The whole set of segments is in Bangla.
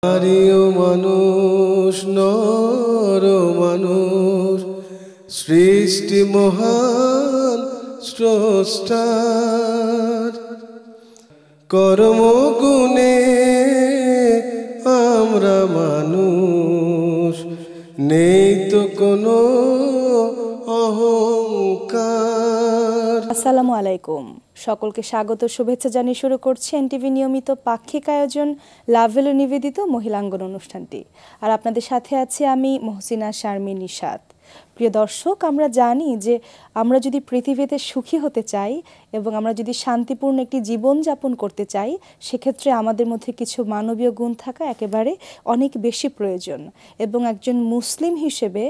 নারী ও মানুষ, নর ও মানুষ, সৃষ্টি মহান স্রষ্টার। কর্মগুণে আমরা মানুষ, নেই তো কোনো অহংকার। আসসালামু আলাইকুম, সকলকে স্বাগত শুভেচ্ছা জানিয়ে শুরু করছি এনটিভি নিয়মিত পাক্ষিক আয়োজন লাভেলো নিবেদিত মহিলাঙ্গন অনুষ্ঠানটি। আর আপনাদের সাথে আছি আমি মহসিনা শারমিন নিশাত। প্রিয় দর্শক, আমরা জানি যে আমরা যদি পৃথিবীতে সুখী হতে চাই এবং আমরা যদি শান্তিপূর্ণ একটি জীবন যাপন করতে চাই, সেক্ষেত্রে আমাদের মধ্যে কিছু মানবীয় গুণ থাকা একেবারে অনেক বেশি প্রয়োজন। এবং একজন মুসলিম হিসেবে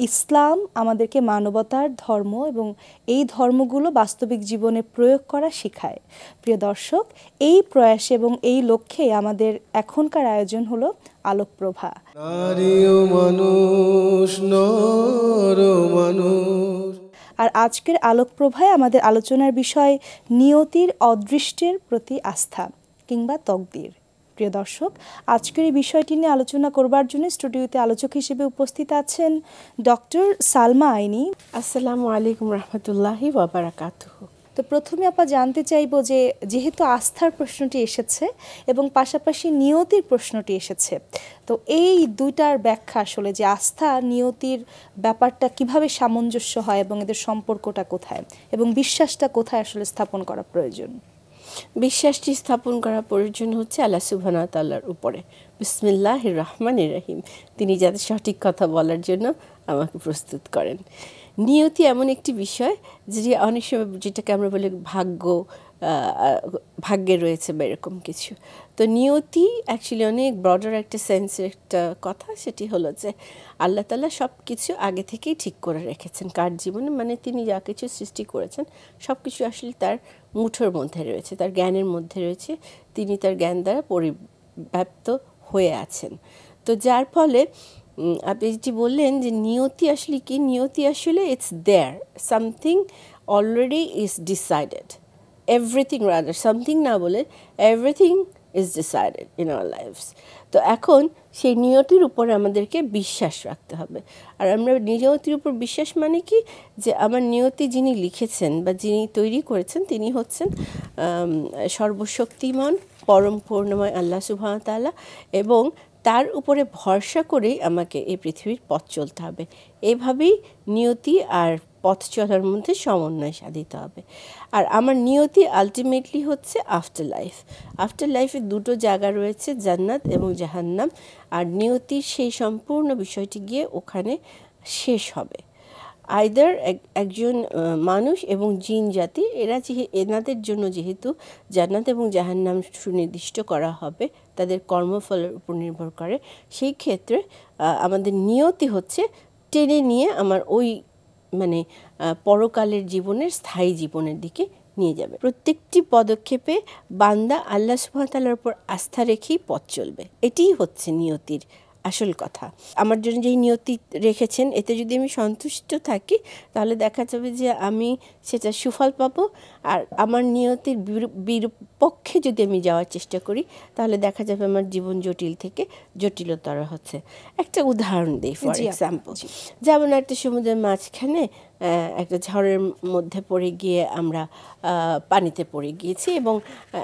ইসলাম আমাদেরকে মানবতার ধর্ম এবং এই ধর্মগুলো বাস্তবিক জীবনে প্রয়োগ করা শেখায়। প্রিয় দর্শক, এই প্রয়াসে এবং এই লক্ষ্যে আমাদের এখনকার আয়োজন হলো আলোকপ্রভা। নারী ও মানুষ, নর ও মানুষ। আর আজকের আলোকপ্রভায় আমাদের আলোচনার বিষয় নিয়তির অদৃষ্টের প্রতি আস্থা কিংবা তকদির। প্রিয় দর্শক, আজকের এই বিষয়টি নিয়ে আলোচনা করবার জন্য স্টুডিওতে আলোচক হিসেবে উপস্থিত আছেন ডক্টর সালমা আইনি। আসসালামু আলাইকুম রহমতুল্লাহি ওয়া বারাকাতুহু। তো প্রথমে আপা জানতে চাইব যে যেহেতু আস্থার প্রশ্নটি এসেছে এবং পাশাপাশি নিয়তির প্রশ্নটি এসেছে, তো এই দুইটার ব্যাখ্যা আসলে যে আস্থা নিয়তির ব্যাপারটা কিভাবে সামঞ্জস্য হয় এবং এদের সম্পর্কটা কোথায় এবং বিশ্বাসটা কোথায় আসলে স্থাপন করা প্রয়োজন? বিশ্বাসটি স্থাপন করা প্রয়োজন হচ্ছে আল্লাহ সুবহানাহু ওয়া তাআলার উপরে। বিসমিল্লাহির রহমানির রহিম। তিনি যাতে সঠিক কথা বলার জন্য আমাকে প্রস্তুত করেন। নিয়তি এমন একটি বিষয় যে অনেক সময় যেটাকে আমরা বলি ভাগ্যে রয়েছে বা এরকম কিছু। তো নিয়তি অ্যাকচুয়ালি অনেক ব্রডার একটা সেন্সের একটা কথা। সেটি হলো যে আল্লাহ তাআলা সব কিছু আগে থেকেই ঠিক করে রেখেছেন কার জীবনে, মানে তিনি যা কিছু সৃষ্টি করেছেন সব কিছু আসলে তার মুঠোর মধ্যে রয়েছে, তার জ্ঞানের মধ্যে রয়েছে। তিনি তার জ্ঞান দ্বারা পরিব্যাপ্ত হয়ে আছেন। তো যার ফলে আপনি যেটি বললেন যে নিয়তি আসলে কি, নিয়তি আসলে it's there, something already is decided, everything rather, something না বলে everything is decided in our lives. তো এখন সেই নিয়তির উপরে আমাদেরকে বিশ্বাস রাখতে হবে। আর আমরা নিয়তির উপর বিশ্বাস মানে কি, যে আমার নিয়তি যিনি লিখেছেন বা যিনি তৈরি করেছেন তিনি হচ্ছেন সর্বশক্তিমান পরম পূর্ণময় আল্লাহ সুবহানাহু ওয়া তাআলা, এবং তার উপরে ভরসা করেই আমাকে এই পৃথিবীর পথ চলতে হবে। এভাবেই নিয়তি আর পথ চলার মধ্যে সমন্বয় সাধিত হবে। আর আমার নিয়তি আলটিমেটলি হচ্ছে আফটার লাইফ। আফটার লাইফে দুটো জায়গা রয়েছে, জান্নাত এবং জাহান্নাম। আর নিয়তির সেই সম্পূর্ণ বিষয়টি গিয়ে ওখানে শেষ হবে। আইদার একজন মানুষ এবং জিন জাতি, এনাদের জন্য যেহেতু জান্নাত এবং জাহান্নাম সুনির্দিষ্ট করা হবে তাদের কর্মফলের উপর নির্ভর করে, সেই ক্ষেত্রে আমাদের নিয়তি হচ্ছে টেনে নিয়ে আমার ওই মানে পরকালের জীবনের স্থায়ী জীবনের দিকে নিয়ে যাবে। প্রত্যেকটি পদক্ষেপে বান্দা আল্লাহ সুবহানাহু ওয়া তাআলার উপর আস্থা রেখেই পথ চলবে। এটিই হচ্ছে নিয়তির আসল কথা। আমার জন্য যেই নিয়তি রেখেছেন এতে যদি আমি সন্তুষ্ট থাকি তাহলে দেখা যাবে যে আমি সেটা সুফল পাবো। আর আমার নিয়তির বিপক্ষে যদি আমি যাওয়ার চেষ্টা করি তাহলে দেখা যাবে আমার জীবন জটিল থেকে জটিলতর হচ্ছে। একটা উদাহরণ দিই, ফর এক্সাম্পল, যেমন একটা সমুদ্রের মাঝখানে একটা ঝড়ের মধ্যে পড়ে গিয়ে আমরা পানিতে পড়ে গিয়েছি, এবং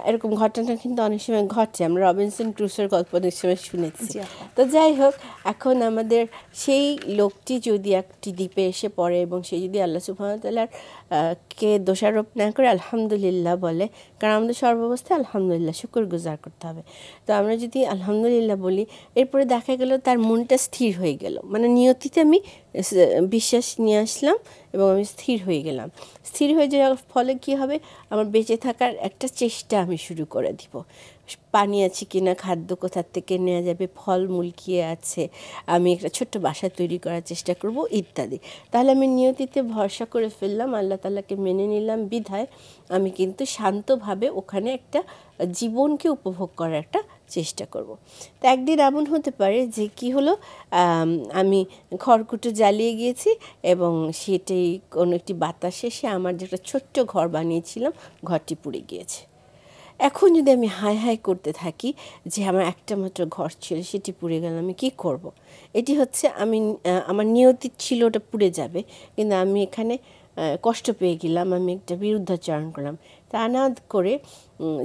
এরকম ঘটনা কিন্তু অনেক সময় ঘটছে। আমরা রবিনসন ক্রুসোর গল্প অনেক সময় শুনেছি। তো যাই হোক, এখন আমাদের সেই লোকটি যদি একটি দ্বীপে এসে পড়ে এবং সে যদি আল্লাহ সুবহানাহু ওয়া তাআলার কে দোষারোপ না করে আলহামদুলিল্লাহ বলে, কারণ আমাদের সর্বাবস্থায় আলহামদুলিল্লাহ শুকরগুজার করতে হবে। তো আমরা যদি আলহামদুলিল্লাহ বলি, এরপরে দেখা গেল তার মনটা স্থির হয়ে গেল, মানে নিয়তিতে আমি বিশ্বাস নিয়ে আসলাম এবং আমি স্থির হয়ে গেলাম। স্থির হয়ে যাওয়ার ফলে কি হবে, আমার বেঁচে থাকার একটা চেষ্টা আমি শুরু করে দিব। পানি আছে কিনা, খাদ্য কোথার থেকে নেওয়া যাবে, ফলমূল কী আছে, আমি একটা ছোট্ট বাসা তৈরি করার চেষ্টা করব ইত্যাদি। তাহলে আমি নিয়তিতে ভরসা করে ফেললাম, আল্লাহ তাআলাকে মেনে নিলাম বিধায় আমি কিন্তু শান্তভাবে ওখানে একটা জীবনকে উপভোগ করার একটা চেষ্টা করব। তো একদিন এমন হতে পারে যে কি হলো, আমি খড়কুটো জ্বালিয়ে গিয়েছি এবং সেটাই কোনো একটি বাতাসে সে আমার যেটা ছোট্ট ঘর বানিয়েছিলাম ঘরটি পুড়ে গিয়েছে। এখন যদি আমি হাই হাই করতে থাকি যে আমার একটা মাত্র ঘর ছিল, সেটি পুড়ে গেল, আমি কি করব। এটি হচ্ছে আমার নিয়তি ছিল ওটা পুড়ে যাবে, কিন্তু আমি এখানে কষ্ট পেয়ে গেলাম, আমি একটা বিরুদ্ধাচরণ করলাম। তা না করে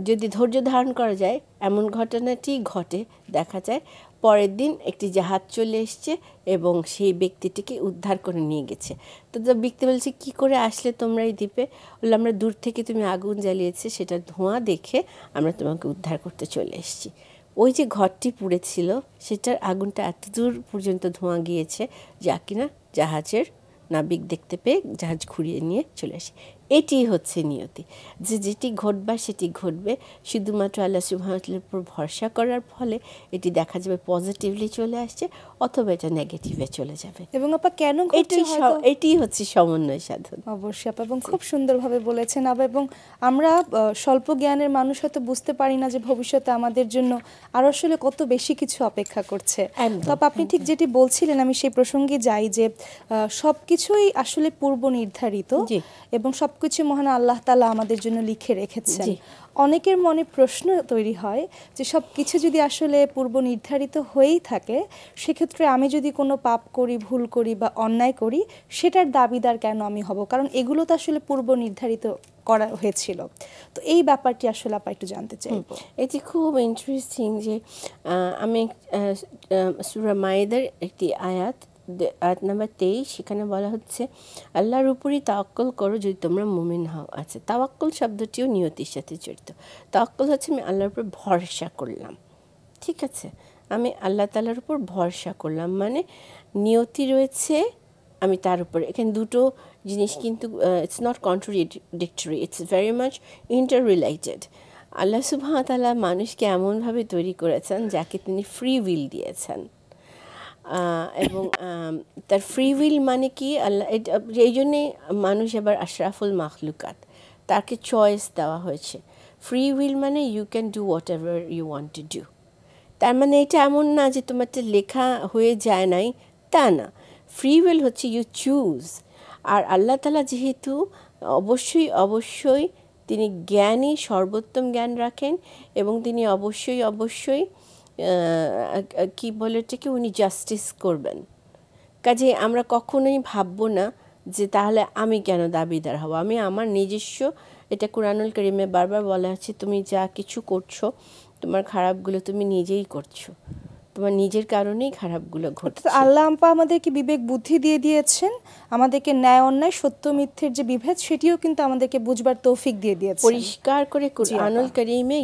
যদি ধৈর্য ধারণ করা যায়, এমন ঘটনাটি ঘটে, দেখা যায় পরের দিন একটি জাহাজ চলে এসছে এবং সেই ব্যক্তিটিকে উদ্ধার করে নিয়ে গেছে। তো ব্যক্তি বলছে, কি করে আসলে তোমরা এই দ্বীপে? বললো, আমরা দূর থেকে তুমি আগুন জ্বালিয়েছে, সেটা ধোঁয়া দেখে আমরা তোমাকে উদ্ধার করতে চলে এসেছি। ওই যে ঘরটি পুড়েছিল, সেটার আগুনটা এত দূর পর্যন্ত ধোঁয়া গিয়েছে, যা কিনা জাহাজের নাবিক দেখতে পেয়ে জাহাজ ঘুরিয়ে নিয়ে চলে আসে। এটি হচ্ছে নিয়তি, যে যেটি ঘটবার সেটি ঘটবে। শুধুমাত্র আল্লাহ সুবহানাহু ওয়া তাআলার উপর ভরসা করার ফলে এটি দেখা যাবে পজিটিভলি চলে আসছে, অথবা এটা নেগেটিভে চলে যাবে। এবং আপা কেন ঘটছে এটি হচ্ছে সমন্বয় সাধন। অবশ্যই আপা, এবং খুব সুন্দরভাবে বলেছেন আপা। এবং আমরা স্বল্প জ্ঞানের মানুষ হয়তো বুঝতে পারি না যে ভবিষ্যতে আমাদের জন্য আরো আসলে কত বেশি কিছু অপেক্ষা করছে। তো আপনি ঠিক যেটি বলছিলেন, আমি সেই প্রসঙ্গে যাই যে সবকিছুই আসলে পূর্ব নির্ধারিত এবং সবকিছু মহান আল্লাহ তাআলা আমাদের জন্য লিখে রেখেছেন। অনেকের মনে প্রশ্ন তৈরি হয় যে সব কিছু যদি আসলে পূর্ব নির্ধারিত হয়েই থাকে, সেক্ষেত্রে আমি যদি কোনো পাপ করি, ভুল করি বা অন্যায় করি, সেটার দাবিদার কেন আমি হব? কারণ এগুলো তো আসলে পূর্ব নির্ধারিত করা হয়েছিল। তো এই ব্যাপারটি আসলে আপা একটু জানতে চাইব। এটি খুব ইন্টারেস্টিং যে আমি সূরা মাইদার একটি আয়াত নাম্বার 23, সেখানে বলা হচ্ছে, আল্লাহর উপরই তাওয়াক্কুল করো যদি তোমরা মুমিন হও। আচ্ছা, তাওয়াক্কুল শব্দটিও নিয়তির সাথে জড়িত। তাওয়াক্কুল হচ্ছে আমি আল্লাহর উপর ভরসা করলাম, ঠিক আছে, আমি আল্লাহ তাআলার উপর ভরসা করলাম, মানে নিয়তি রয়েছে আমি তার উপর। এখানে দুটো জিনিস কিন্তু it's not contradictory, it's very much interrelated. আল্লাহ সুবহানাহু ওয়া তাআলা মানুষকে এমনভাবে তৈরি করেছেন যাকে তিনি ফ্রি উইল দিয়েছেন, এবং তার ফ্রি উইল মানে কি, আল্লাহ এই জন্যে মানুষ আবার আশরাফুল মাখলুকাত, তাকে চয়েস দেওয়া হয়েছে। ফ্রি উইল মানে you can do whatever you want to do. তার মানে এটা এমন না যে তোমারটা লেখা হয়ে যায় নাই, তা না। ফ্রি উইল হচ্ছে ইউ চুজ। আর আল্লাহ তাআলা যেহেতু অবশ্যই তিনি জ্ঞানী, সর্বোত্তম জ্ঞান রাখেন, এবং তিনি অবশ্যই কি বলে এটাকে, উনি জাস্টিস করবেন। কাজে আমরা কখনোই ভাববো না যে তাহলে আমি কেন দাবিদার হব, আমি আমার নিজস্ব, এটা কুরআনুল কারীমে বারবার বলা আছে, তুমি যা কিছু করছো, তোমার খারাপগুলো তুমি নিজেই করছো, তোমার নিজের কারণেই খারাপগুলো ঘটছে। আল্লাহ আপা আমাদেরকে বিবেক বুদ্ধি দিয়ে দিয়েছেন, আমাদেরকে ন্যায় অন্যায়, সত্য মিথ্যের যে বিভেদ, সেটিও কিন্তু আমাদেরকে বুঝবার তৌফিক দিয়ে দিয়েছেন। পরিষ্কার করে কুরআনুল কারীমে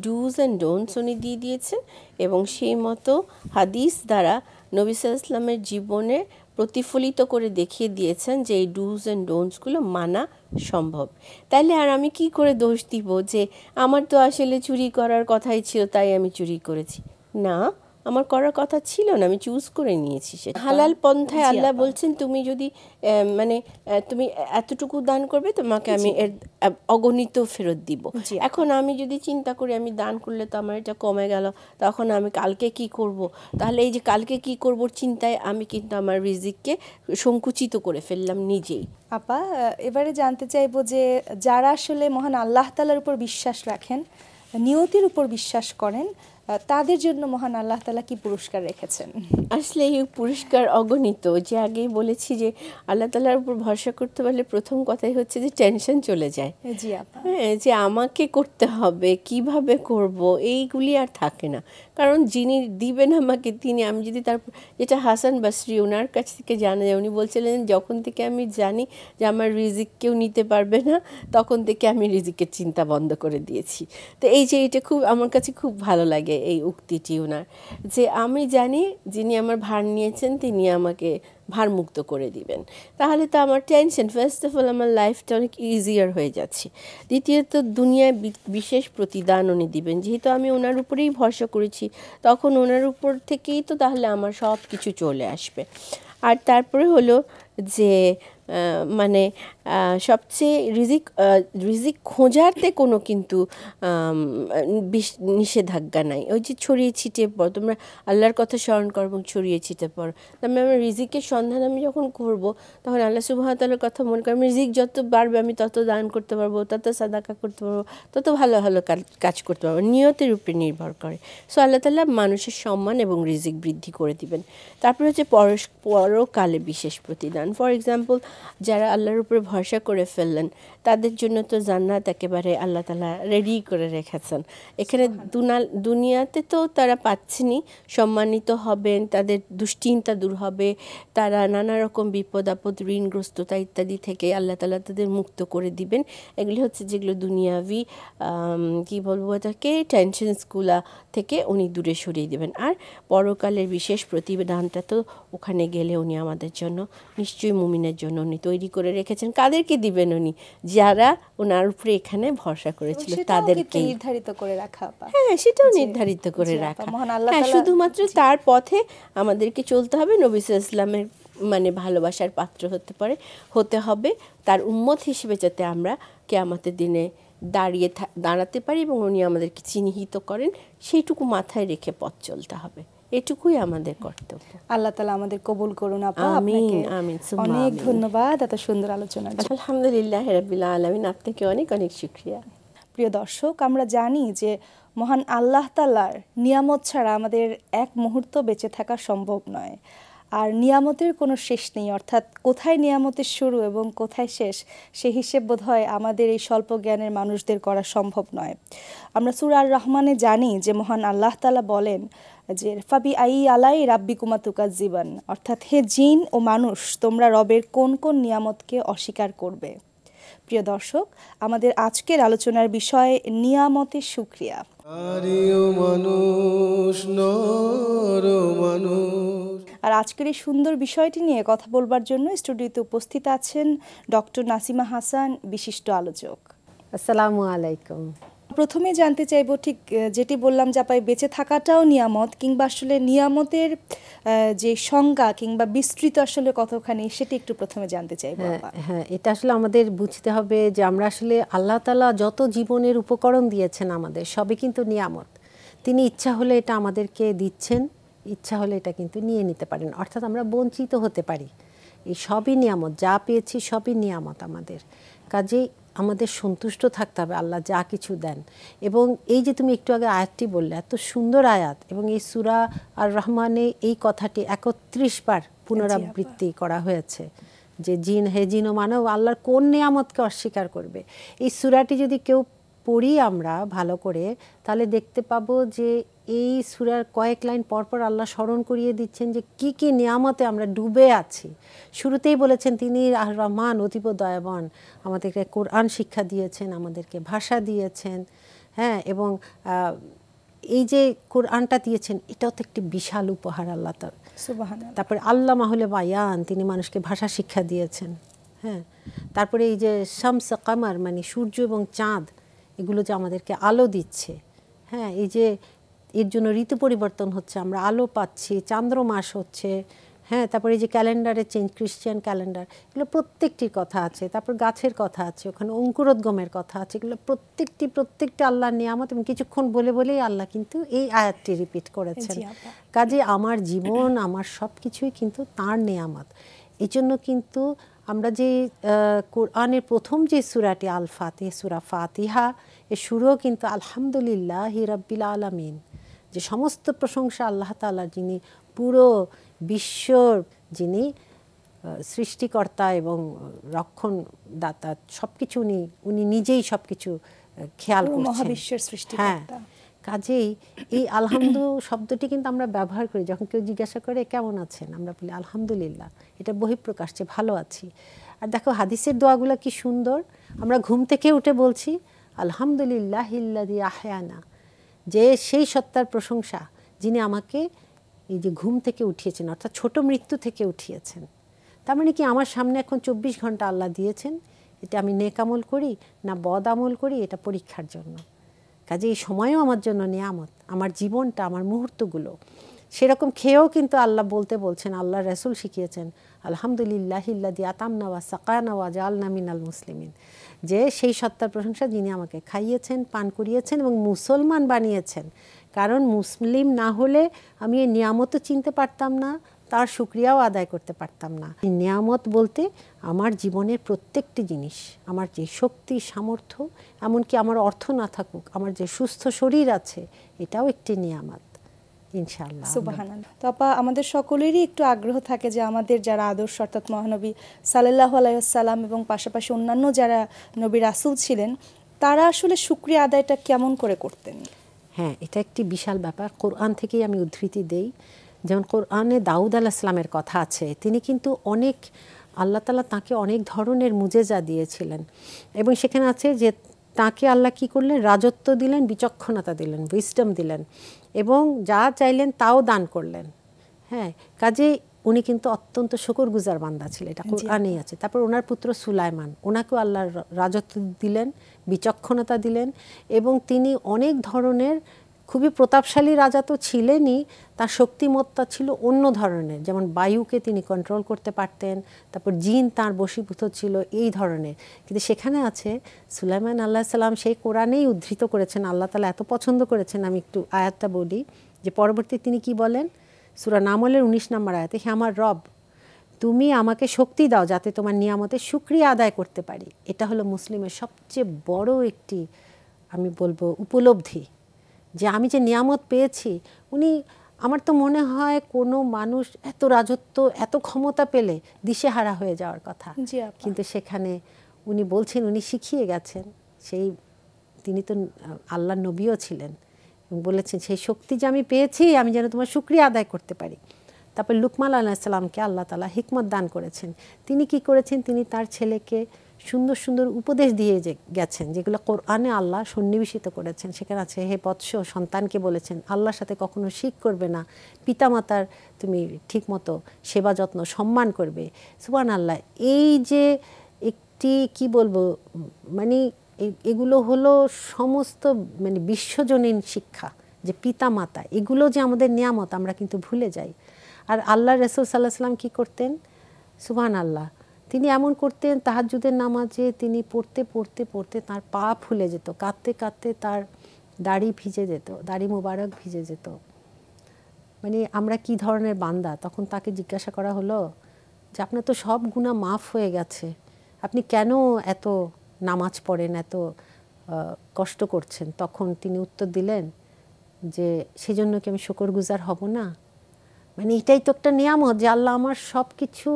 ডুজ অ্যান্ড ডোন্টস উনি দিয়ে দিয়েছেন, এবং সেই মতো হাদিস দ্বারা নবী সাল্লাল্লাহু আলাইহি ওয়াসাল্লামের জীবনে প্রতিফলিত করে দেখিয়ে দিয়েছেন যে এই ডুজ অ্যান্ড ডোন্টসগুলো মানা সম্ভব। তাইলে আর আমি কি করে দোষ দিব যে আমার তো আসলে চুরি করার কথাই ছিল, তাই আমি চুরি করেছি? না, আমার করার কথা ছিল না, আমি চুজ করে নিয়েছি সেটা। হালাল পন্থায় আল্লাহ বলছেন, তুমি যদি মানে তুমি এতটুকু দান করবে, তোমাকে আমি এর অগণিত ফেরত দিব। এখন আমি যদি চিন্তা করি আমি দান করলে তো আমার এটা কমে গেল, তখন আমি কালকে কি করব, তাহলে এই যে কালকে কি করব চিন্তায় আমি কিন্তু আমার রিজিককে সংকুচিত করে ফেললাম নিজেই। আপা, এবারে জানতে চাইবো যে যারা আসলে মহান আল্লাহ তাআলার উপর বিশ্বাস রাখেন, নিয়তির উপর বিশ্বাস করেন, তাদের জন্য মহান আল্লাহ তাআলা কি পুরস্কার রেখেছেন? আসলে এই পুরস্কার অগণিত। যে আগেই বলেছি যে আল্লাহ তাআলার উপর ভরসা করতে পারলে প্রথম কথাই হচ্ছে যে টেনশন চলে যায়। জি আপা। হ্যাঁ, যে আমাকে করতে হবে, কিভাবে করব, এইগুলি আর থাকে না। কারণ যিনি দিবেন আমাকে তিনি, আমি যদি তার, যেটা হাসান বসরি ওনার কাছ থেকে জানা যায়, উনি বলছিলেন যখন থেকে আমি জানি যে আমার রিজিক কেউ নিতে পারবে না, তখন থেকে আমি রিজিকের চিন্তা বন্ধ করে দিয়েছি। তো এই যে এটা খুব আমার কাছে খুব ভালো লাগে এই উক্তিটি ওনার, যে আমি জানি যিনি আমার ভার নিয়েছেন তিনি আমাকে ভারমুক্ত করে দিবেন। তাহলে তো আমার টেনশন, ফার্স্ট অফ অল আমার লাইফটা অনেক ইজিয়ার হয়ে যাচ্ছে। দ্বিতীয়ত দুনিয়ায় বিশেষ প্রতিদান উনি দিবেন, যেহেতু আমি ওনার উপরেই ভরসা করেছি, তখন ওনার উপর থেকেই তো তাহলে আমার সব কিছু চলে আসবে। আর তারপরে হলো যে মানে সবচেয়ে রিজিক খোঁজারতে কোনো কিন্তু নিষেধাজ্ঞা নাই। ওই যে ছড়িয়ে ছিটিয়ে পড়ো, তোমরা আল্লাহর কথা স্মরণ করো এবং ছড়িয়ে ছিটিয়ে পড়ো। তারপরে আমার রিজিকের সন্ধান আমি যখন করব, তখন আল্লাহ সুবহানাহু ওয়া তাআলার কথা মনে করি। আমি রিজিক যত বাড়বে আমি তত দান করতে পারবো, তত সাদাকা করতে পারবো, তত ভালো ভালো কাজ করতে পারবো। নিয়তের উপরে নির্ভর করে। সো আল্লাহ তাআলা মানুষের সম্মান এবং রিজিক বৃদ্ধি করে দিবেন। তারপরে হচ্ছে পরকালে বিশেষ প্রতিদান। ফর এক্সাম্পল, যারা আল্লাহর উপরে ভরসা করে ফেললেন, তাদের জন্য তো জান্নাত একেবারে আল্লাহ তাআলা রেডি করে রেখেছেন। এখানে দুনিয়াতে তো তারা পাচ্ছেনই, সম্মানিত হবেন, তাদের দুশ্চিন্তা দূর হবে, তারা নানা রকম বিপদ আপদ, ঋণগ্রস্ততা ইত্যাদি থেকে আল্লাহ তাআলা তাদের মুক্ত করে দিবেন। এগুলি হচ্ছে যেগুলো দুনিয়াবি কি বলবো এটাকে, টেনশনসগুলা থেকে উনি দূরে সরিয়ে দেবেন। আর পরকালের বিশেষ প্রতিদানটা তো ওখানে গেলে উনি আমাদের জন্য নিশ্চয়ই মুমিনের জন্য উনি তৈরি করে রেখেছেন। কাদেরকে দিবেন উনি? যারা ওনার উপরে এখানে ভরসা করেছিল তাদেরকে নির্ধারিত করে রাখা। হ্যাঁ, সেটাও নির্ধারিত করে রাখা। হ্যাঁ, শুধুমাত্র তার পথে আমাদেরকে চলতে হবে। নবী সাল্লাল্লাহু আলাইহি ওয়াসাল্লামের মানে ভালোবাসার পাত্র হতে হবে, তার উম্মত হিসেবে যাতে আমরা কিয়ামতের দিনে দাঁড়াতে পারি এবং উনি আমাদেরকে চিহ্নিত করেন, সেইটুকু মাথায় রেখে পথ চলতে হবে। এটুকুই আমাদের কর্তব্য। আল্লাহ তাআলা আমাদের কবুল করুন আপা। আমিন আমিন। অনেক ধন্যবাদ এত সুন্দর আলোচনার জন্য। আলহামদুলিল্লাহ রাব্বিল আলামিন। আপনাকে অনেক অনেক শুকরিয়া। প্রিয় দর্শক, আমরা জানি যে মহান আল্লাহ তাআলার নিয়ামত ছাড়া আমাদের এক মুহূর্ত বেঁচে থাকা সম্ভব নয়। আর নিয়ামতের কোনো শেষ নেই, অর্থাৎ কোথায় নিয়ামতের শুরু এবং কোথায় শেষ সে হিসেব বোধহয় আমাদের এই স্বল্প জ্ঞানের মানুষদের করা সম্ভব নয়। আমরা সূরা আর রহমানে জানি যে মহান আল্লাহ তাআলা বলেন যে ফাবি আই আলাই রাব্বিকুমা তুকাজ্জিবান, অর্থাৎ হে জিন ও মানুষ, তোমরা রবের কোন কোন নিয়ামতকে অস্বীকার করবে। প্রিয় দর্শক, আমাদের আজকের আলোচনার বিষয় নিয়ামতের শুকরিয়া। আর আজকের এই সুন্দর বিষয়টি নিয়ে কথা বলবার জন্য স্টুডিওতে উপস্থিত আছেন ডক্টর নাসিমা হাসান, বিশিষ্ট আলোচক। আসসালামু আলাইকুম। প্রথমে জানতে চাইব, ঠিক যেটি বললাম যে আপনি বেঁচে থাকাটাও নিয়ামত, কিংবা আসলে নিয়ামতের যে সংজ্ঞা কিংবা বিস্তৃত আসলে কতখানি, সেটি একটু প্রথমে জানতে চাইব। হ্যাঁ, এটা আসলে আমাদের বুঝতে হবে যে আমরা আসলে আল্লাহ তাআলা যত জীবনের উপকরণ দিয়েছেন আমাদের, সবই কিন্তু নিয়ামত। তিনি ইচ্ছা হলে এটা আমাদেরকে দিচ্ছেন, ইচ্ছা হলে এটা কিন্তু নিয়ে নিতে পারেন, অর্থাৎ আমরা বঞ্চিত হতে পারি। এই সবই নিয়ামত, যা পেয়েছি সবই নিয়ামত আমাদের। কাজেই আমাদের সন্তুষ্ট থাকতে হবে আল্লাহ যা কিছু দেন। এবং এই যে তুমি একটু আগে আয়াতটি বললে, এত সুন্দর আয়াত, এবং এই সূরা আর রহমানে এই কথাটি 31 বার পুনরাবৃত্তি করা হয়েছে যে হে জিন ও মানব, আল্লাহর কোন নিয়ামতকে অস্বীকার করবে। এই সূরাটি যদি কেউ পড়ি আমরা ভালো করে, তাহলে দেখতে পাবো যে এই সূরার কয়েক লাইন পরপর আল্লাহ স্মরণ করিয়ে দিচ্ছেন যে কি কি নিয়ামতে আমরা ডুবে আছি। শুরুতেই বলেছেন তিনি আর রহমান, অতীব দয়াবান, আমাদেরকে কোরআন শিক্ষা দিয়েছেন, আমাদেরকে ভাষা দিয়েছেন। হ্যাঁ, এবং এই যে কোরআনটা দিয়েছেন, এটাও তো একটি বিশাল উপহার আল্লাহ তাআলা। সুবহানাল্লাহ। তারপরে আল্লাহ মাহুলে বায়ান, তিনি মানুষকে ভাষা শিক্ষা দিয়েছেন। হ্যাঁ, তারপরে এই যে শামস কামার, মানে সূর্য এবং চাঁদ, এগুলো যে আমাদেরকে আলো দিচ্ছে। হ্যাঁ, এই যে এর জন্য ঋতু পরিবর্তন হচ্ছে, আমরা আলো পাচ্ছি, চান্দ্রমাস হচ্ছে। হ্যাঁ, তারপরে এই যে ক্যালেন্ডারের চেঞ্জ, ক্রিশ্চিয়ান ক্যালেন্ডার, এগুলো প্রত্যেকটির কথা আছে। তারপর গাছের কথা আছে, ওখানে অঙ্কুরোদ্গমের কথা আছে। এগুলো প্রত্যেকটি আল্লাহর নিয়ামত। এবং কিছুক্ষণ বলেই আল্লাহ কিন্তু এই আয়াতটি রিপিট করেছেন। কাজে আমার জীবন, আমার সব কিছুই কিন্তু তাঁর নিয়ামত। এই জন্য কিন্তু আমরা যে কোরআনের প্রথম যে সূরাটি আল ফাতিহা, সূরা ফাতিহা, এর শুরুও কিন্তু আলহামদুলিল্লাহি রাব্বিল আলামিন, যে সমস্ত প্রশংসা আল্লাহ তাআলার, যিনি পুরো বিশ্বর যিনি সৃষ্টিকর্তা এবং রক্ষণদাতা, সবকিছু উনি নিজেই সবকিছু খেয়াল করছেন, মহাবিশ্বের সৃষ্টিকর্তা। কাজেই এই আলহামদু শব্দটি কিন্তু আমরা ব্যবহার করি যখন কেউ জিজ্ঞাসা করে কেমন আছেন, আমরা বলি আলহামদুলিল্লাহ, এটা বহিঃপ্রকাশ যে ভালো আছি। আর দেখো হাদিসের দোয়াগুলো কি সুন্দর, আমরা ঘুম থেকে উঠে বলছি আলহামদুলিল্লাহিল্লাযী আহয়ানা, যে সেই সত্তার প্রশংসা যিনি আমাকে এই যে ঘুম থেকে উঠিয়েছেন, অর্থাৎ ছোট মৃত্যু থেকে উঠিয়েছেন। তার মানে কি আমার সামনে এখন 24 ঘন্টা আল্লাহ দিয়েছেন, এটা আমি নেক আমল করি না বদ আমল করি, এটা পরীক্ষার জন্য। কাজে এই সময়ও আমার জন্য নিয়ামত, আমার জীবনটা, আমার মুহূর্তগুলো, সেরকম খেয়েও কিন্তু আল্লাহ বলতে বলছেন, আল্লাহ রাসূল শিখিয়েছেন আলহামদুলিল্লাহিল্লাযী আতামনা ওয়া সাকানা ওয়া জাআলনা মিনাল মুসলিমিন, যে সেই সত্তার প্রশংসা যিনি আমাকে খাইয়েছেন, পান করিয়েছেন এবং মুসলমান বানিয়েছেন। কারণ মুসলিম না হলে আমি এই নিয়ামতও চিনতে পারতাম না, তার শুকরিয়াও আদায় করতে পারতাম না। নিয়ামত বলতে আমার জীবনের প্রত্যেকটি জিনিস, আমার যে শক্তি সামর্থ্য, এমনকি আমার অর্থ না থাকুক, আমার যে সুস্থ শরীর আছে, এটাও একটি নিয়ামত ইনশাআল্লাহ। সুবহানাল্লাহ। তো আপা, আমাদের সকলেরই একটু আগ্রহ থাকে যে আমাদের যারা আদর্শ অর্থাৎ মহানবী সাল্লাল্লাহু আলাইহি ওয়াসাল্লাম এবং পাশাপাশি অন্যান্য যারা নবী রাসূল ছিলেন, তারা আসলে শুকরিয়া আদায়টা কেমন করে করতেন? হ্যাঁ, এটা একটি বিশাল ব্যাপার। কোরআন থেকেই আমি উদ্ধৃতি দেই। যেমন কোরআনে দাউদ আলাইহিস সালামের কথা আছে, তিনি কিন্তু অনেক, আল্লাহ তাআলা তাকে অনেক ধরনের মুজেজা দিয়েছিলেন এবং সেখানে আছে যে তাকে আল্লাহ কি করলেন, রাজত্ব দিলেন, বিচক্ষণতা দিলেন, উইজডম দিলেন এবং যা চাইলেন তাও দান করলেন। হ্যাঁ, কাজেই উনি কিন্তু অত্যন্ত শুকরগুজার বান্দা ছিলেন, এটা কোরআনেই আছে। তারপর ওনার পুত্র সুলাইমান, ওনাকেও আল্লাহ রাজত্ব দিলেন, বিচক্ষণতা দিলেন এবং তিনি অনেক ধরনের, খুবই প্রতাপশালী রাজা তো ছিলেনই, তার শক্তিমত্তা ছিল অন্য ধরনের, যেমন বায়ুকে তিনি কন্ট্রোল করতে পারতেন, তারপর জিন তার বশীভূত ছিল, এই ধরনের। কিন্তু সেখানে আছে সুলাইমান আলাইহিস সালাম, সেই কোরআনেই উদ্ধৃত করেছেন, আল্লাহ তাআলা এত পছন্দ করেছেন, আমি একটু আয়াতটা বলি যে পরবর্তী তিনি কি বলেন, সূরা নামলের 19 নম্বর আয়াতে, হে আমার রব, তুমি আমাকে শক্তি দাও যাতে তোমার নিয়ামতের শুকরিয়া আদায় করতে পারি। এটা হলো মুসলিমের সবচেয়ে বড় একটি, আমি বলবো, উপলব্ধি, যে আমি যে নিয়ামত পেয়েছি। উনি, আমার তো মনে হয় কোনো মানুষ এত রাজত্ব, এত ক্ষমতা পেলে দিশেহারা হয়ে যাওয়ার কথা, কিন্তু সেখানে উনি বলছেন, উনি শিখিয়ে গেছেন, সেই তিনি তো আল্লাহর নবীও ছিলেন এবং বলেছেন সেই শক্তি যে আমি পেয়েছি, আমি যেন তোমার শুকরিয়া আদায় করতে পারি। তারপর লুকমান আলাইহিস সালামকে আল্লাহ তাআলা হিকমত দান করেছেন। তিনি কি করেছেন, তিনি তার ছেলেকে সুন্দর সুন্দর উপদেশ দিয়ে গেছেন, যেগুলো কোরআনে আল্লাহ সন্নিবেশিত করেছেন। সেখানে আছে, হে বৎস, সন্তানকে বলেছেন আল্লাহর সাথে কখনো শিরক করবে না, পিতামাতার তুমি ঠিকমতো সেবা যত্ন সম্মান করবে। সুবহানাল্লাহ। এই যে একটি, কি বলবো, মানে এগুলো হলো সমস্ত মানে বিশ্বজনীন শিক্ষা, যে পিতামাতা এগুলো যে আমাদের নিয়ামত, আমরা কিন্তু ভুলে যাই। আর আল্লাহ রাসূল সাল্লাল্লাহু আলাইহি ওয়াসাল্লাম কি করতেন, সুবহানাল্লাহ, তিনি এমন করতেন, তাহাজ্জুদের নামাজে তিনি পড়তে পড়তে পড়তে তার পা ফুলে যেত, কাঁদতে কাঁদতে তার দাড়ি ভিজে যেত, দাড়ি মোবারক ভিজে যেত। মানে আমরা কি ধরনের বান্দা। তখন তাকে জিজ্ঞাসা করা হলো যে আপনার তো সব গুনাহ মাফ হয়ে গেছে, আপনি কেন এত নামাজ পড়েন, এত কষ্ট করছেন? তখন তিনি উত্তর দিলেন যে সেজন্য কি আমি শুকরগুজার হব না? মানে এটাই তো একটা নিয়ামত যে আল্লাহ আমার সব কিছু,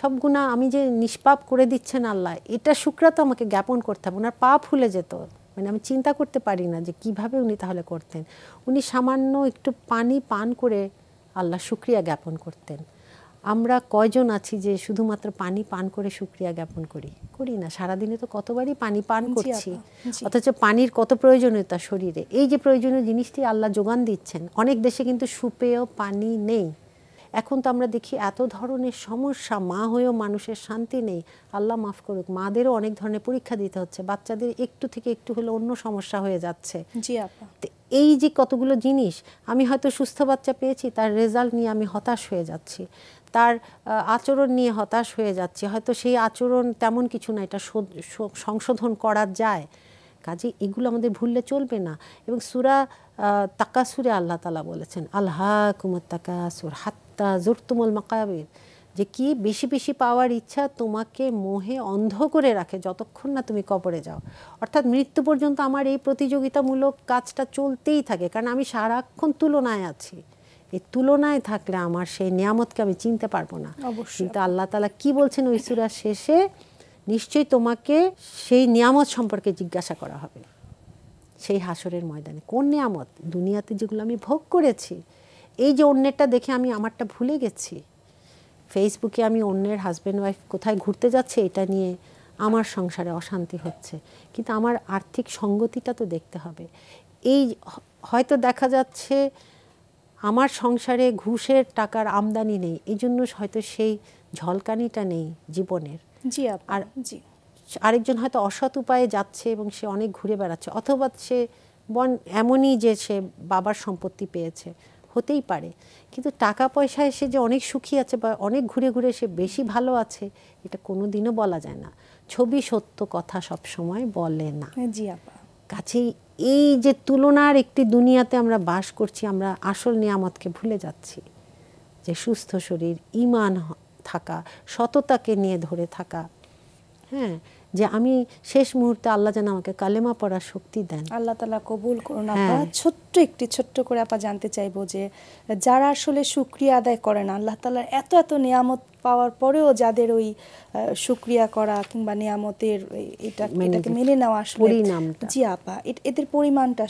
সব গুনাহ আমি যে নিষ্পাপ করে দিচ্ছেন আল্লাহ, এটা শুকরা তো আমাকে জ্ঞাপন করতে হবে। ওনার পা ফুলে যেত, মানে আমি চিন্তা করতে পারি না যে কিভাবে উনি তাহলে করতেন। উনি সামান্য একটু পানি পান করে আল্লাহ শুকরিয়া জ্ঞাপন করতেন। আমরা কয়জন আছি যে শুধুমাত্র পানি পান করে শুকরিয়া জ্ঞাপন করি না? সারাদিনে তো কতবারই পানি পান করছি, অথচ পানির কত প্রয়োজনীয়তা শরীরে। এই যে প্রয়োজনীয় জিনিসটি আল্লাহ যোগান দিচ্ছেন। অনেক দেশে কিন্তু সুপেয় পানি নেই। এখন তো আমরা দেখি এত ধরনের সমস্যা, মা হয়েও মানুষের শান্তি নেই। আল্লাহ মাফ করুক, মাদেরও অনেক ধরনের পরীক্ষা দিতে হচ্ছে, বাচ্চাদের একটু থেকে একটু হলে অন্য সমস্যা হয়ে যাচ্ছে। জি আপা। এই যে কতগুলো জিনিস, আমি হয়তো সুস্থ বাচ্চা পেয়েছি, তার রেজাল্ট নিয়ে আমি হতাশ হয়ে যাচ্ছি, তার আচরণ নিয়ে হতাশ হয়ে যাচ্ছি, হয়তো সেই আচরণ তেমন কিছু না, এটা সংশোধন করা যায়। কাজে এগুলো আমাদের ভুললে চলবে না। এবং সূরা তাকাসুরে আল্লাহ তাআলা বলেছেন, আলহাকুমুত তাকাসুর হাত্তা যুরতুমুল মাকাবির, যে কি বেশি বেশি পাওয়ার ইচ্ছা তোমাকে মোহে অন্ধ করে রাখে যতক্ষণ না তুমি কবরে যাও। অর্থাৎ মৃত্যু পর্যন্ত আমার এই প্রতিযোগিতামূলক কাজটা চলতেই থাকে, কারণ আমি সারাক্ষণ তুলনায় আছি। এই তুলনায় থাকলে আমার সেই নিয়ামতকে আমি চিনতে পারবো না। কিন্তু আল্লাহ তাআলা কি বলছেন ওই সূরার শেষে, নিশ্চয়ই তোমাকে সেই নিয়ামত সম্পর্কে জিজ্ঞাসা করা হবে সেই হাসরের ময়দানে। কোন নিয়ামত? দুনিয়াতে যেগুলো আমি ভোগ করেছি। এই যে অন্যেরটা দেখে আমি আমারটা ভুলে গেছি, ফেসবুকে আমি অন্যের হাজব্যান্ড ওয়াইফ কোথায় ঘুরতে যাচ্ছে এটা নিয়ে আমার সংসারে অশান্তি হচ্ছে, কিন্তু আমার আর্থিক সঙ্গতিটা তো দেখতে হবে। এই হয়তো দেখা যাচ্ছে আমার সংসারে ঘুষের টাকার আমদানি নেই, এই জন্য হয়তো সেই ঝলকানিটা নেই জীবনের। জি আপা। আর আরেকজন হয়তো অসৎ উপায়ে যাচ্ছে এবং সে অনেক ঘুরে বেড়াচ্ছে, অথবা সে এমনই যে সে বাবার সম্পত্তি পেয়েছে, হতেই পারে, কিন্তু টাকা পয়সা এসে যে অনেক সুখী আছে বা অনেক ঘুরে ঘুরে সে বেশি ভালো আছে, এটা কোনো দিনও বলা যায় না। ছবি সত্য কথা সব সময় বলে না। জি আপা। কাছেই এই যে তুলনার একটি দুনিয়াতে আমরা বাস করছি, আমরা আসল নিয়ামতকে ভুলে যাচ্ছি, যে সুস্থ শরীর, ঈমান থাকা, সততাকে নিয়ে ধরে থাকা। হ্যাঁ, যে আমি শেষ মুহূর্তে আল্লাহ যেন আমাকে কালেমা পড়ার শক্তি দেন। আল্লাহ তাআলা কবুল করুন আপা। ছোট্ট করে আপা জানতে চাইবো যে যারা আসলে শুকরিয়া আদায় করে না, আল্লাহ তাআলার এত এত নিয়ামত পাওয়ার পরেও যাদের ওই শুকরিয়া করা কিংবা নিয়ামতের এটাকে মেনে নেওয়া আসলে পরিণামটা, জি আপা, এদের পরিণামটা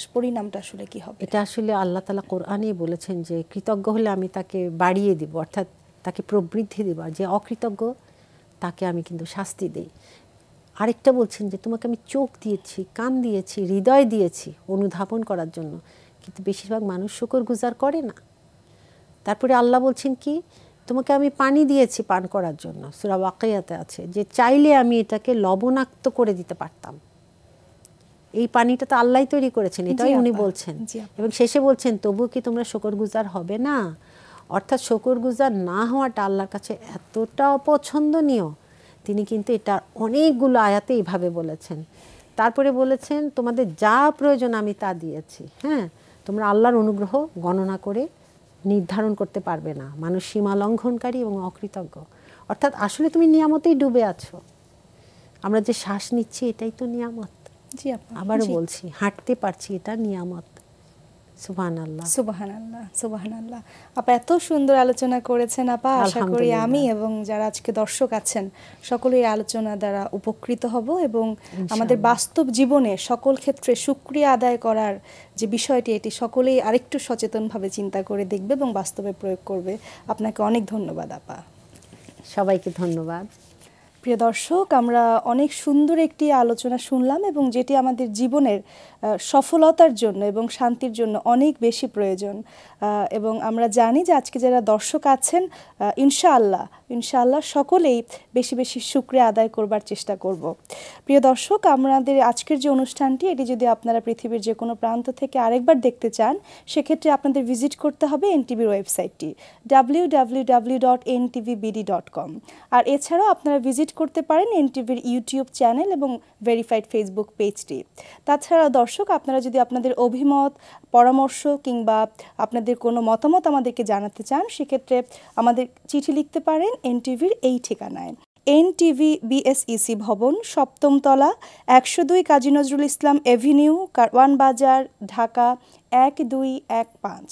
আসলে কি হবে? এটা আসলে আল্লাহ তাআলা কোরআনেই বলেছেন যে কৃতজ্ঞ হলে আমি তাকে বাড়িয়ে দিব, অর্থাৎ তাকে প্রবৃদ্ধি দেব, আর যে অকৃতজ্ঞ তাকে আমি কিন্তু শাস্তি দেই। আরেকটা বলছেন যে তোমাকে আমি চোখ দিয়েছি, কান দিয়েছি, হৃদয় দিয়েছি অনুধাবন করার জন্য, কিন্তু বেশিরভাগ মানুষ শুকরগুজার করে না। তারপরে আল্লাহ বলছেন কি, তোমাকে আমি পানি দিয়েছি পান করার জন্য, সূরা ওয়াকিয়াতে আছে যে চাইলে আমি এটাকে লবণাক্ত করে দিতে পারতাম। এই পানিটা তো আল্লাহই তৈরি করেছেন, এটাই উনি বলছেন। এবং শেষে বলছেন তবুও কি তোমরা শুকরগুজার হবে না? অর্থাৎ শুকরগুজার না হওয়াটা আল্লাহর কাছে এতটা অপছন্দনীয়, তিনি কিন্তু এটা অনেকগুলো আয়াতে এইভাবে বলেছেন। তারপরে বলেছেন তোমাদের যা প্রয়োজন আমি তা দিয়েছি। হ্যাঁ, তোমরা আল্লাহর অনুগ্রহ গণনা করে নির্ধারণ করতে পারবে না, মানুষ সীমা লঙ্ঘনকারী এবং অকৃতজ্ঞ। অর্থাৎ আসলে তুমি নিয়ামতেই ডুবে আছো। আমরা যে শ্বাস নিচ্ছি এটাই তো নিয়ামত। জি আপা, আবারও বলছি, হাঁটতে পারছি, এটা নিয়ামত। সুবহানাল্লাহ, সুবহানাল্লাহ, সুবহানাল্লাহ। আপা এত সুন্দর আলোচনা করেছেন আপা, আশা করি আমি এবং যারা আজকে দর্শক আছেন সকলেই আলোচনা দ্বারা উপকৃত হব এবং আমাদের বাস্তব জীবনে সকল ক্ষেত্রে শুকরিয়া আদায় করার যে বিষয়টি, এটি সকলেই আরেকটু সচেতনভাবে চিন্তা করে দেখবে এবং বাস্তবে প্রয়োগ করবে। আপনাকে অনেক ধন্যবাদ আপা। সবাইকে ধন্যবাদ। প্রিয় দর্শক, আমরা অনেক সুন্দর একটি আলোচনা শুনলাম এবং যেটি আমাদের জীবনের সফলতার জন্য এবং শান্তির জন্য অনেক বেশি প্রয়োজন। এবং আমরা জানি যে আজকে যারা দর্শক আছেন ইনশাআল্লাহ সকলেই বেশি বেশি শুকরিয়া আদায় করবার চেষ্টা করব। প্রিয় দর্শক, আমাদের আজকের যে অনুষ্ঠানটি, এটি যদি আপনারা পৃথিবীর যে কোনো প্রান্ত থেকে আরেকবার দেখতে চান, সেক্ষেত্রে আপনাদের ভিজিট করতে হবে এনটিভির ওয়েবসাইটটি www.ntvbd.com। আর এছাড়াও আপনারা ভিজিট করতে পারেন এনটিভির ইউটিউব চ্যানেল এবং ভেরিফাইড ফেসবুক পেজটি। তাছাড়া দর্শক, আপনারা যদি আপনাদের অভিমত, পরামর্শ কিংবা আপনাদের কোনো মতামত আমাদেরকে জানাতে চান, সেক্ষেত্রে আমাদের চিঠি লিখতে পারেন এনটিভির এই ঠিকানায়, এনটিভি বিএসইসি ভবন, 7ম তলা, 102 কাজী নজরুল ইসলাম এভিনিউ, কারওয়ান বাজার, ঢাকা 1215।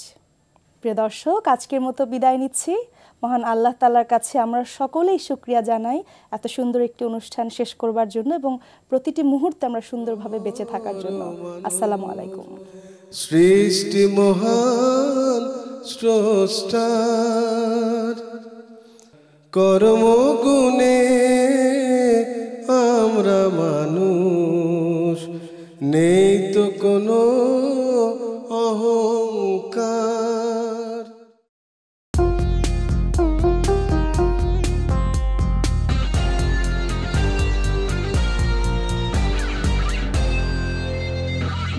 প্রিয় দর্শক, আজকের মতো বিদায় নিচ্ছি। মহান আল্লাহ তাআলার কাছে আমরা সকলেই শুকরিয়া জানাই এত সুন্দর একটি অনুষ্ঠান শেষ করবার জন্য এবং প্রতিটি মুহূর্তে আমরা সুন্দরভাবে বেঁচে থাকার জন্য। আসসালামু আলাইকুম। সৃষ্টি মহান স্রষ্টার কর্মগুণে আমরা মানুষ, নেই তো কোনো অহং